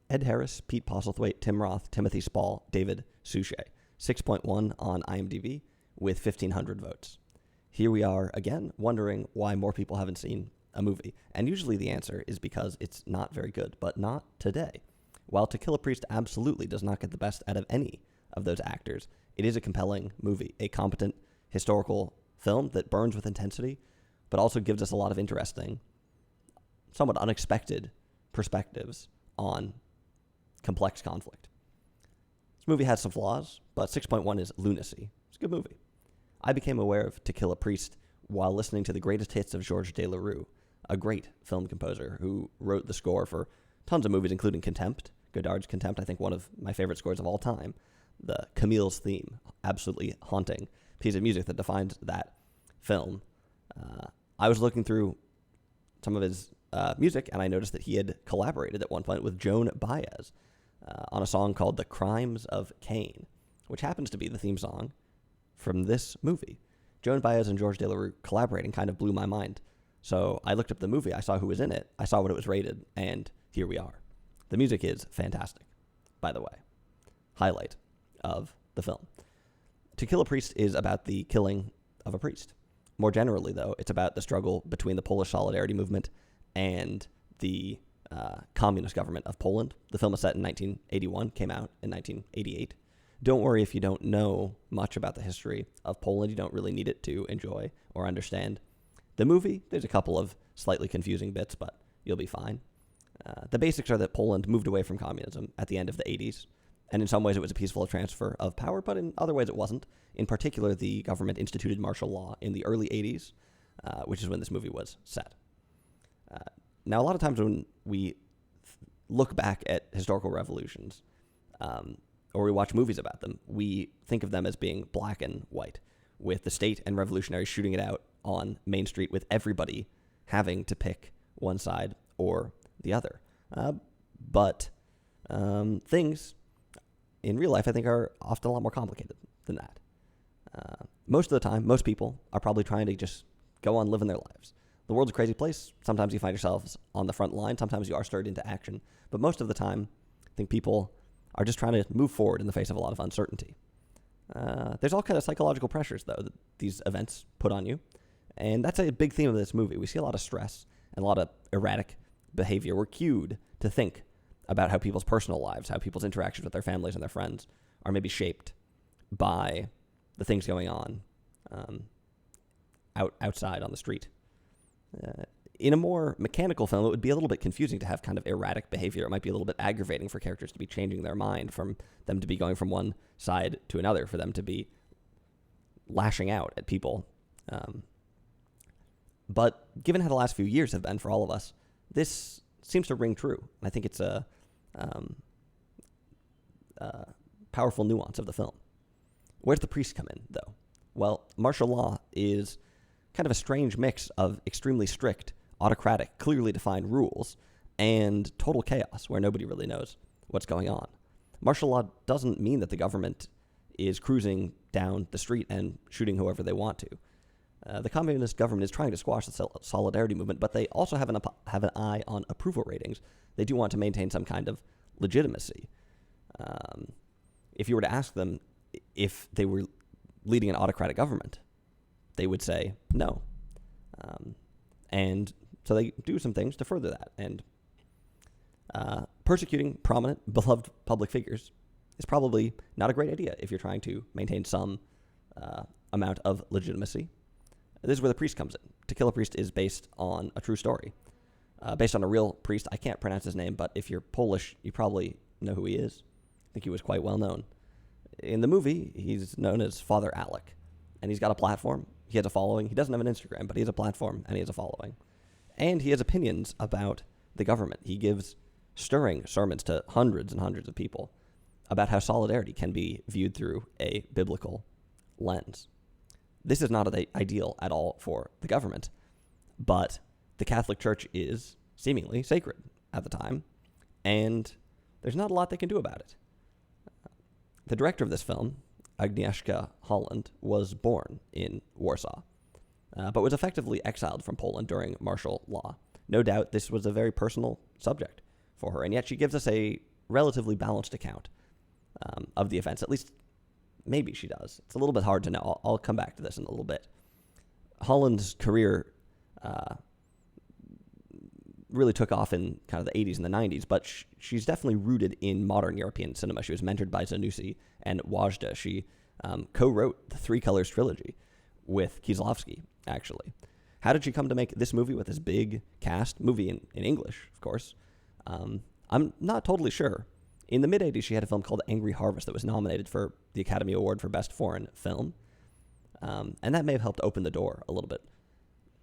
Ed Harris, Pete Postlethwaite, Tim Roth, Timothy Spall, David Suchet. 6.1 on IMDb with 1,500 votes. Here we are again, wondering why more people haven't seen a movie. And usually the answer is because it's not very good, but not today. While To Kill a Priest absolutely does not get the best out of any of those actors, it is a compelling movie, a competent historical film that burns with intensity, but also gives us a lot of interesting, somewhat unexpected perspectives on complex conflict. This movie has some flaws, but 6.1 is lunacy. It's a good movie. I became aware of To Kill a Priest while listening to the greatest hits of Georges Delerue, a great film composer who wrote the score for tons of movies, including Contempt, Godard's Contempt, I think one of my favorite scores of all time. The Camille's theme, absolutely haunting piece of music that defines that film. I was looking through some of his music, and I noticed that he had collaborated at one point with Joan Baez on a song called The Crimes of Cain, which happens to be the theme song from this movie. Joan Baez and Georges Delerue collaborating kind of blew my mind. So I looked up the movie, I saw who was in it, I saw what it was rated, and here we are. The music is fantastic, by the way. Highlight of the film. To Kill a Priest is about the killing of a priest. More generally, though, it's about the struggle between the Polish Solidarity movement and the communist government of Poland. The film is set in 1981, came out in 1988. Don't worry if you don't know much about the history of Poland. You don't really need it to enjoy or understand the movie. There's a couple of slightly confusing bits, but you'll be fine. The basics are that Poland moved away from communism at the end of the 80s, and in some ways it was a peaceful transfer of power, but in other ways it wasn't. In particular, the government instituted martial law in the early 80s, which is when this movie was set. Now, a lot of times when we look back at historical revolutions, or we watch movies about them, we think of them as being black and white, with the state and revolutionaries shooting it out on Main Street, with everybody having to pick one side or the other. But things in real life, I think, are often a lot more complicated than that. Most of the time, most people are probably trying to just go on living their lives. The world's a crazy place. Sometimes you find yourselves on the front line. Sometimes you are stirred into action. But most of the time, I think people are just trying to move forward in the face of a lot of uncertainty. There's all kind of psychological pressures, though, that these events put on you. And that's a big theme of this movie. We see a lot of stress and a lot of erratic behavior. We're cued to think about how people's personal lives, how people's interactions with their families and their friends are maybe shaped by the things going on outside on the street. In a more mechanical film, it would be a little bit confusing to have kind of erratic behavior. It might be a little bit aggravating for characters to be changing their mind, from them to be going from one side to another, for them to be lashing out at people. But given how the last few years have been for all of us, this seems to ring true. I think it's a powerful nuance of the film. Where's the priest come in, though? Well, martial law is kind of a strange mix of extremely strict, autocratic, clearly defined rules and total chaos where nobody really knows what's going on. Martial law doesn't mean that the government is cruising down the street and shooting whoever they want to. The communist government is trying to squash the solidarity movement, but they also have an eye on approval ratings. They do want to maintain some kind of legitimacy. If you were to ask them if they were leading an autocratic government, they would say no. And so they do some things to further that. And persecuting prominent, beloved public figures is probably not a great idea if you're trying to maintain some amount of legitimacy. This is where the priest comes in. To Kill a Priest is based on a true story, based on a real priest. I can't pronounce his name, but if you're Polish, you probably know who he is. I think he was quite well known. In the movie, he's known as Father Alec, and he's got a platform. He has a following. He doesn't have an Instagram, but he has a platform, and he has a following. And he has opinions about the government. He gives stirring sermons to hundreds and hundreds of people about how solidarity can be viewed through a biblical lens. This is not ideal at all for the government, but the Catholic Church is seemingly sacred at the time, and there's not a lot they can do about it. The director of this film, Agnieszka Holland, was born in Warsaw, but was effectively exiled from Poland during martial law. No doubt this was a very personal subject for her, and yet she gives us a relatively balanced account of the events. At least, maybe she does. It's a little bit hard to know. I'll come back to this in a little bit. Holland's career really took off in kind of the 80s and the 90s, but she's definitely rooted in modern European cinema. She was mentored by Zanussi and Wajda. She co-wrote the Three Colors trilogy with Kieslowski, actually. How did she come to make this movie with this big cast? Movie in English, of course. I'm not totally sure. In the mid-'80s, she had a film called Angry Harvest that was nominated for the Academy Award for Best Foreign Film. And that may have helped open the door a little bit.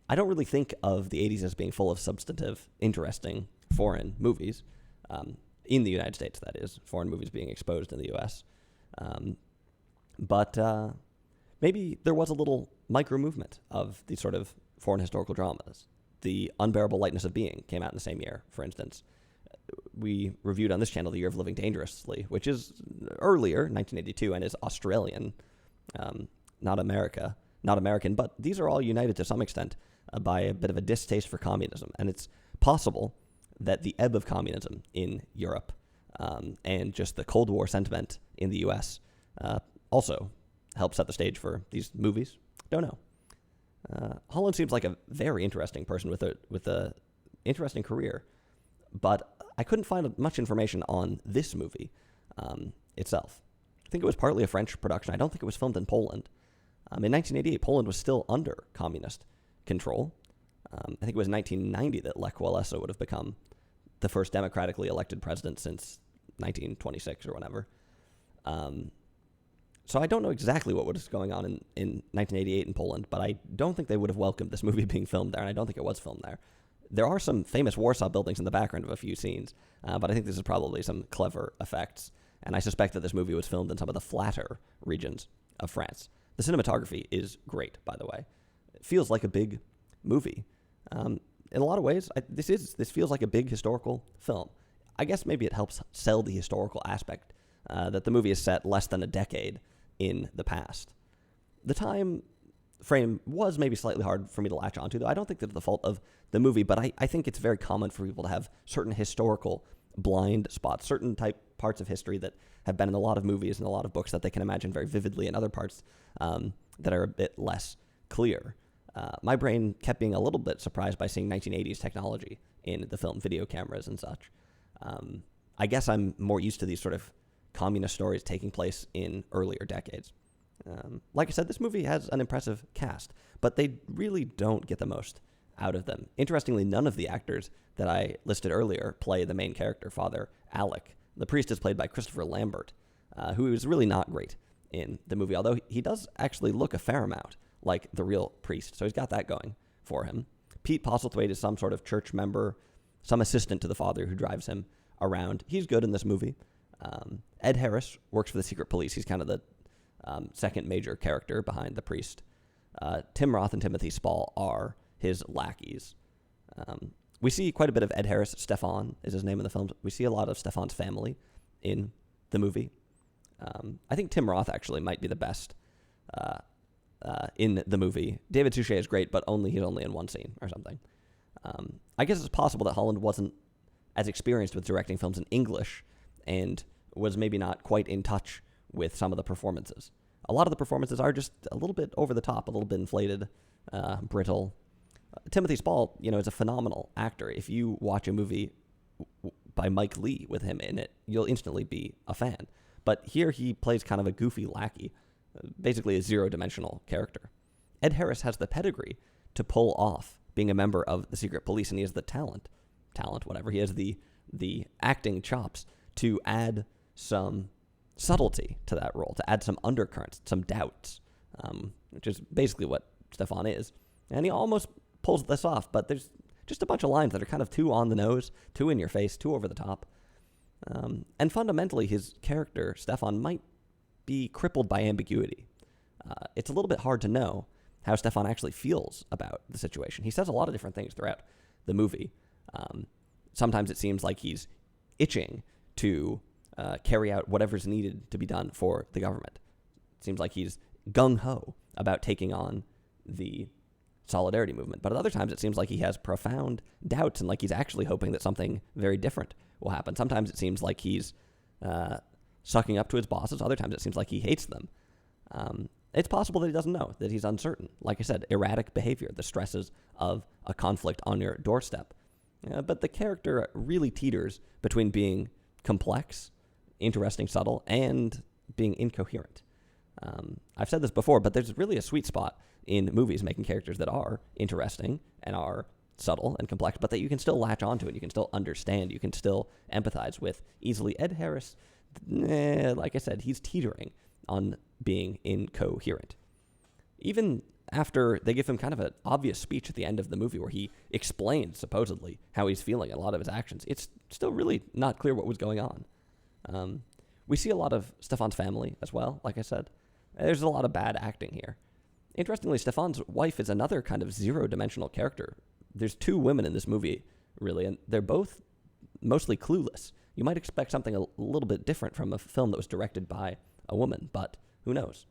I don't really think of the 80s as being full of substantive, interesting foreign movies. In the United States, that is. Foreign movies being exposed in the U.S. But maybe there was a little micro-movement of these sort of foreign historical dramas. The Unbearable Lightness of Being came out in the same year, for instance. We reviewed on this channel The Year of Living Dangerously, which is earlier, 1982, and is Australian, not American, but these are all united to some extent by a bit of a distaste for communism. And it's possible that the ebb of communism in Europe and just the Cold War sentiment in the U.S. Also helped set the stage for these movies. Don't know. Holland seems like a very interesting person with a interesting career, but I couldn't find much information on this movie itself. I think it was partly a French production. I don't think it was filmed in Poland. In 1988, Poland was still under communist control. I think it was 1990 that Lech Walesa would have become the first democratically elected president since 1926 or whenever. So I don't know exactly what was going on in 1988 in Poland, but I don't think they would have welcomed this movie being filmed there, and I don't think it was filmed there. There are some famous Warsaw buildings in the background of a few scenes, but I think this is probably some clever effects, and I suspect that this movie was filmed in some of the flatter regions of France. The cinematography is great, by the way. It feels like a big movie. In a lot of ways, this feels like a big historical film. I guess maybe it helps sell the historical aspect that the movie is set less than a decade in the past. The time frame was maybe slightly hard for me to latch onto, though I don't think that's the fault of the movie, but I think it's very common for people to have certain historical blind spots, certain parts of history that have been in a lot of movies and a lot of books that they can imagine very vividly, and other parts that are a bit less clear. My brain kept being a little bit surprised by seeing 1980s technology in the film, video cameras and such. I guess I'm more used to these sort of communist stories taking place in earlier decades. Like I said, this movie has an impressive cast, but they really don't get the most out of them. Interestingly, none of the actors that I listed earlier play the main character, Father Alec. The priest is played by Christopher Lambert, who is really not great in the movie, although he does actually look a fair amount like the real priest, so he's got that going for him. Pete Postlethwaite is some sort of church member, some assistant to the father who drives him around. He's good in this movie. Ed Harris works for the secret police. He's kind of the second major character behind the priest. Tim Roth and Timothy Spall are his lackeys. We see quite a bit of Ed Harris. Stefan is his name in the film. We see a lot of Stefan's family in the movie. I think Tim Roth actually might be the best in the movie. David Suchet is great, but he's only in one scene or something. I guess it's possible that Holland wasn't as experienced with directing films in English and was maybe not quite in touch with some of the performances. A lot of the performances are just a little bit over the top, a little bit inflated, brittle. Timothy Spall, is a phenomenal actor. If you watch a movie by Mike Leigh with him in it, you'll instantly be a fan. But here he plays kind of a goofy lackey, basically a zero-dimensional character. Ed Harris has the pedigree to pull off being a member of the secret police, and he has the talent, whatever. He has the acting chops to add some subtlety to that role, to add some undercurrents, some doubts, which is basically what Stefan is. And he almost pulls this off, but there's just a bunch of lines that are kind of too on the nose, too in your face, too over the top. And fundamentally, his character, Stefan, might be crippled by ambiguity. It's a little bit hard to know how Stefan actually feels about the situation. He says a lot of different things throughout the movie. Sometimes it seems like he's itching to carry out whatever's needed to be done for the government. It seems like he's gung-ho about taking on the solidarity movement. But at other times, it seems like he has profound doubts and like he's actually hoping that something very different will happen. Sometimes it seems like he's sucking up to his bosses. Other times it seems like he hates them. It's possible that he doesn't know, that he's uncertain. Like I said, erratic behavior, the stresses of a conflict on your doorstep. But the character really teeters between being complex, interesting, subtle, and being incoherent. I've said this before, but there's really a sweet spot in movies making characters that are interesting and are subtle and complex, but that you can still latch onto it, you can still understand, you can still empathize with easily. Ed Harris, like I said, he's teetering on being incoherent. Even after they give him kind of an obvious speech at the end of the movie where he explains, supposedly, how he's feeling and a lot of his actions, it's still really not clear what was going on. We see a lot of Stefan's family as well, like I said. There's a lot of bad acting here. Interestingly, Stefan's wife is another kind of zero-dimensional character. There's two women in this movie, really, and they're both mostly clueless. You might expect something a little bit different from a film that was directed by a woman, but who knows?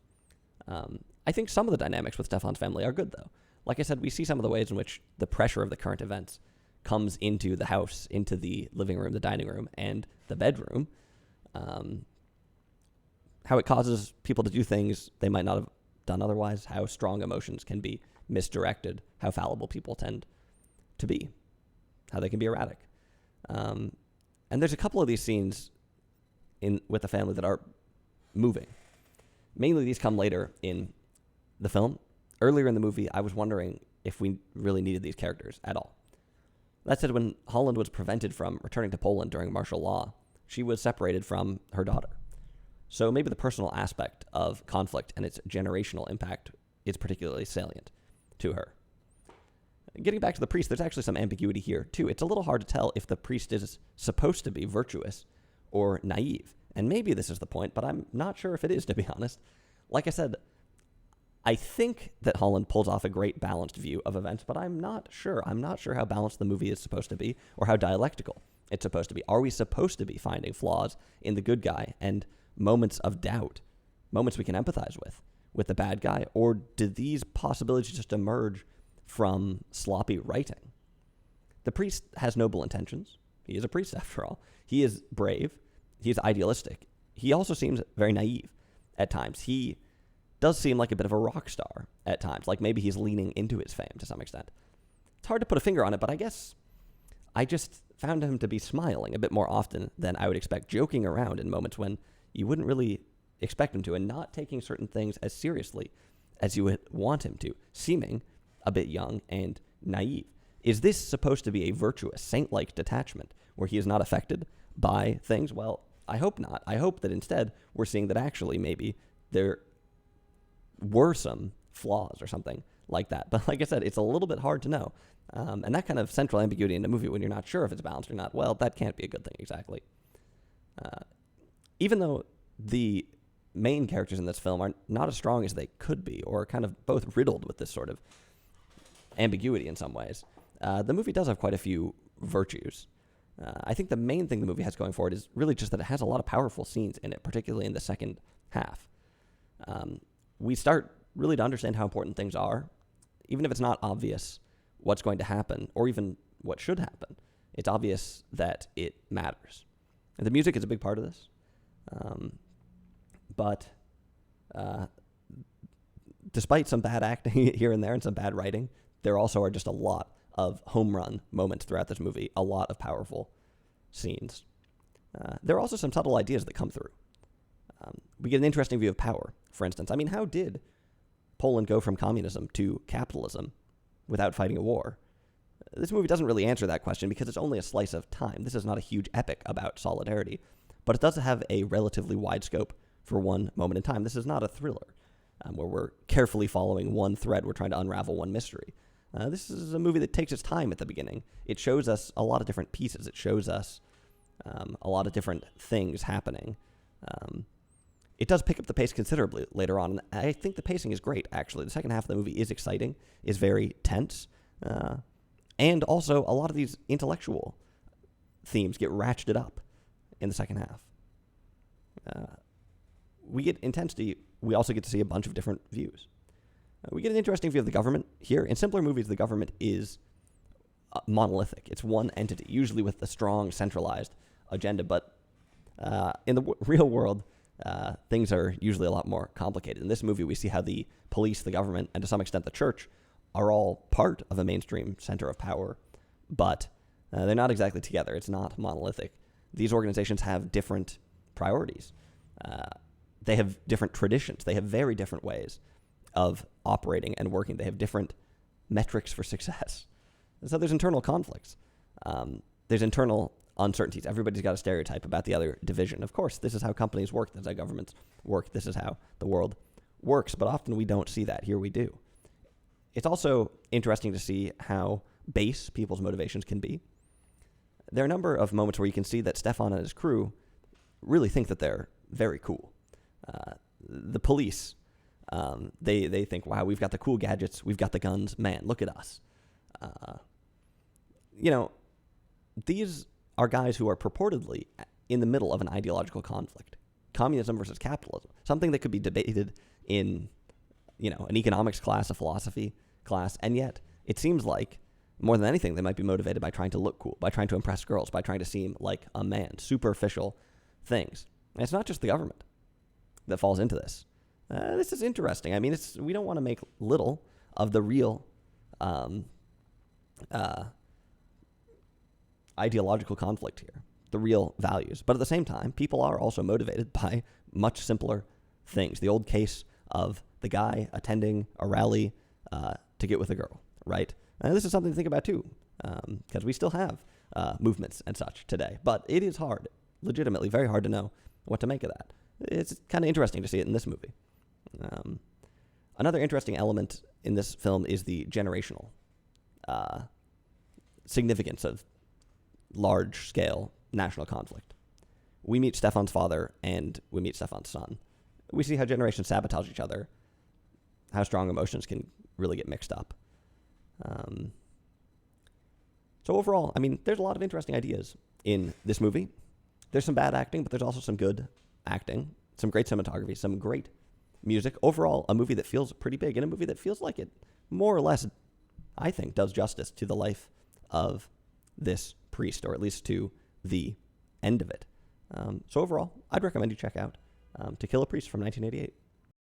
I think some of the dynamics with Stefan's family are good, though. Like I said, we see some of the ways in which the pressure of the current events comes into the house, into the living room, the dining room, and the bedroom. How it causes people to do things they might not have done otherwise, how strong emotions can be misdirected, how fallible people tend to be, how they can be erratic. And there's a couple of these scenes with the family that are moving. Mainly these come later in the film. Earlier in the movie, I was wondering if we really needed these characters at all. That said, when Holland was prevented from returning to Poland during martial law, she was separated from her daughter. So maybe the personal aspect of conflict and its generational impact is particularly salient to her. Getting back to the priest, there's actually some ambiguity here, too. It's a little hard to tell if the priest is supposed to be virtuous or naive. And maybe this is the point, but I'm not sure if it is, to be honest. Like I said, I think that Holland pulls off a great balanced view of events, but I'm not sure. I'm not sure how balanced the movie is supposed to be or how dialectical it's supposed to be. Are we supposed to be finding flaws in the good guy and moments of doubt, moments we can empathize with the bad guy? Or do these possibilities just emerge from sloppy writing? The priest has noble intentions. He is a priest, after all. He is brave. He is idealistic. He also seems very naive at times. He does seem like a bit of a rock star at times, like maybe he's leaning into his fame to some extent. It's hard to put a finger on it, but I guess I just found him to be smiling a bit more often than I would expect, joking around in moments when you wouldn't really expect him to, and not taking certain things as seriously as you would want him to, seeming a bit young and naive. Is this supposed to be a virtuous, saint-like detachment where he is not affected by things? Well, I hope not. I hope that instead we're seeing that actually maybe there were some flaws or something like that. But like I said, it's a little bit hard to know. And that kind of central ambiguity in the movie when you're not sure if it's balanced or not, well, that can't be a good thing exactly. Even though the main characters in this film are not as strong as they could be, or kind of both riddled with this sort of ambiguity in some ways, the movie does have quite a few virtues. I think the main thing the movie has going for it is really just that it has a lot of powerful scenes in it, particularly in the second half. We start really to understand how important things are, even if it's not obvious what's going to happen, or even what should happen. It's obvious that it matters. And the music is a big part of this. But despite some bad acting here and there and some bad writing, there also are just a lot of home run moments throughout this movie, a lot of powerful scenes. There are also some subtle ideas that come through. We get an interesting view of power, for instance. I mean, how did Poland go from communism to capitalism without fighting a war? This movie doesn't really answer that question because it's only a slice of time. This is not a huge epic about solidarity, but it does have a relatively wide scope for one moment in time. This is not a thriller where we're carefully following one thread. We're trying to unravel one mystery. This is a movie that takes its time at the beginning. It shows us a lot of different pieces. It shows us a lot of different things happening. It does pick up the pace considerably later on, and I think the pacing is great, actually. The second half of the movie is exciting, is very tense, and also a lot of these intellectual themes get ratcheted up in the second half. We get intensity. We also get to see a bunch of different views. We get an interesting view of the government here. In simpler movies, the government is monolithic. It's one entity, usually with a strong centralized agenda. But in the real world, things are usually a lot more complicated. In this movie, we see how the police, the government, and to some extent the church are all part of a mainstream center of power, but they're not exactly together. It's not monolithic. These organizations have different priorities. They have different traditions. They have very different ways of operating and working. They have different metrics for success. And so there's internal conflicts. There's internal uncertainties. Everybody's got a stereotype about the other division. Of course, this is how companies work. This is how governments work. This is how the world works. But often we don't see that. Here we do. It's also interesting to see how base people's motivations can be. There are a number of moments where you can see that Stefan and his crew really think that they're very cool. The police, they think, wow, we've got the cool gadgets, we've got the guns, man, look at us. These are guys who are purportedly in the middle of an ideological conflict. Communism versus capitalism, something that could be debated in, an economics class, a philosophy class, and yet it seems like more than anything, they might be motivated by trying to look cool, by trying to impress girls, by trying to seem like a man, superficial things. And it's not just the government that falls into this. This is interesting. I mean, we don't want to make little of the real ideological conflict here, the real values. But at the same time, people are also motivated by much simpler things. The old case of the guy attending a rally to get with a girl, right? And this is something to think about too, because we still have movements and such today. But it is hard, legitimately very hard to know what to make of that. It's kind of interesting to see it in this movie. Another interesting element in this film is the generational significance of large-scale national conflict. We meet Stefan's father and we meet Stefan's son. We see how generations sabotage each other, how strong emotions can really get mixed up. So overall, I mean, there's a lot of interesting ideas in this movie. There's some bad acting, but there's also some good acting, some great cinematography, some great music. Overall, a movie that feels pretty big and a movie that feels like it more or less, I think, does justice to the life of this priest, or at least to the end of it. So overall, I'd recommend you check out To Kill a Priest from 1988.